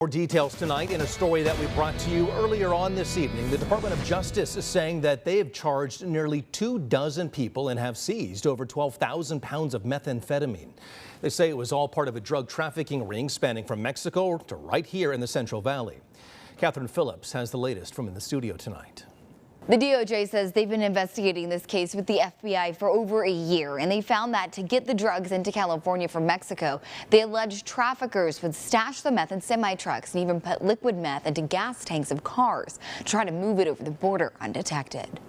More details tonight in a story that we brought to you earlier on this evening. The Department of Justice is saying that they have charged nearly 24 people and have seized over 12,000 pounds of methamphetamine. They say it was all part of a drug trafficking ring spanning from Mexico to right here in the Central Valley. Catherine Phillips has the latest from in the studio tonight. The DOJ says they've been investigating this case with the FBI for over a year, and they found that to get the drugs into California from Mexico, the alleged traffickers would stash the meth in semi-trucks and even put liquid meth into gas tanks of cars to try to move it over the border undetected.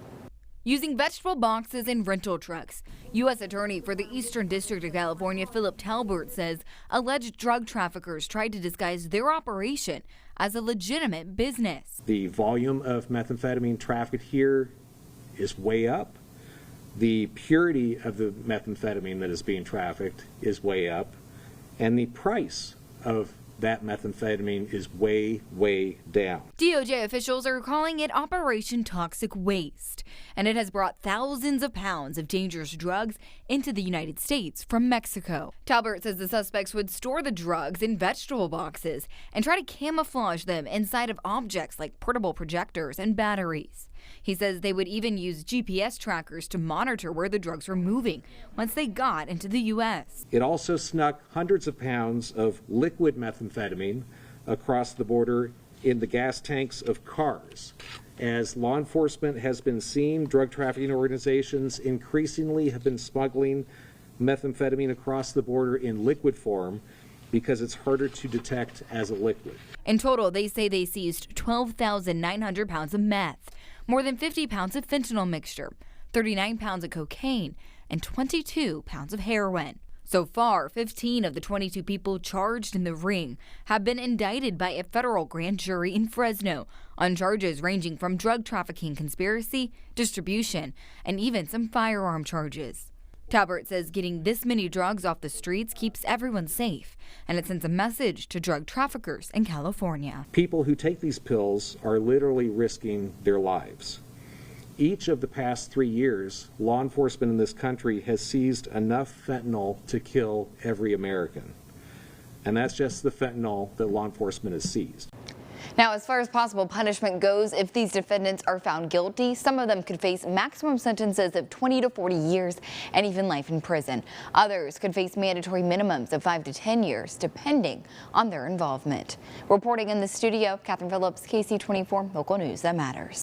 Using vegetable boxes and rental trucks, U.S. Attorney for the Eastern District of California, Philip Talbert, says alleged drug traffickers tried to disguise their operation as a legitimate business. The volume of methamphetamine trafficked here is way up. The purity of the methamphetamine that is being trafficked is way up. And the price of that methamphetamine is way, way down. DOJ officials are calling it Operation Toxic Waste, and it has brought thousands of pounds of dangerous drugs into the United States from Mexico. Talbert says the suspects would store the drugs in vegetable boxes and try to camouflage them inside of objects like portable projectors and batteries. He says they would even use GPS trackers to monitor where the drugs were moving once they got into the U.S. It also snuck hundreds of pounds of liquid methamphetamine across the border in the gas tanks of cars. As law enforcement has been seeing, drug trafficking organizations increasingly have been smuggling methamphetamine across the border in liquid form because it's harder to detect as a liquid. In total, they say they seized 12,900 pounds of meth, more than 50 pounds of fentanyl mixture, 39 pounds of cocaine, and 22 pounds of heroin. So far, 15 of the 22 people charged in the ring have been indicted by a federal grand jury in Fresno on charges ranging from drug trafficking, conspiracy, distribution, and even some firearm charges. Talbert says getting this many drugs off the streets keeps everyone safe, and it sends a message to drug traffickers in California. People who take these pills are literally risking their lives. Each of the past 3 years, law enforcement in this country has seized enough fentanyl to kill every American. And that's just the fentanyl that law enforcement has seized. Now, as far as possible punishment goes, if these defendants are found guilty, some of them could face maximum sentences of 20 to 40 years and even life in prison. Others could face mandatory minimums of 5 to 10 years, depending on their involvement. Reporting in the studio, Catherine Phillips, KC24, local news that matters.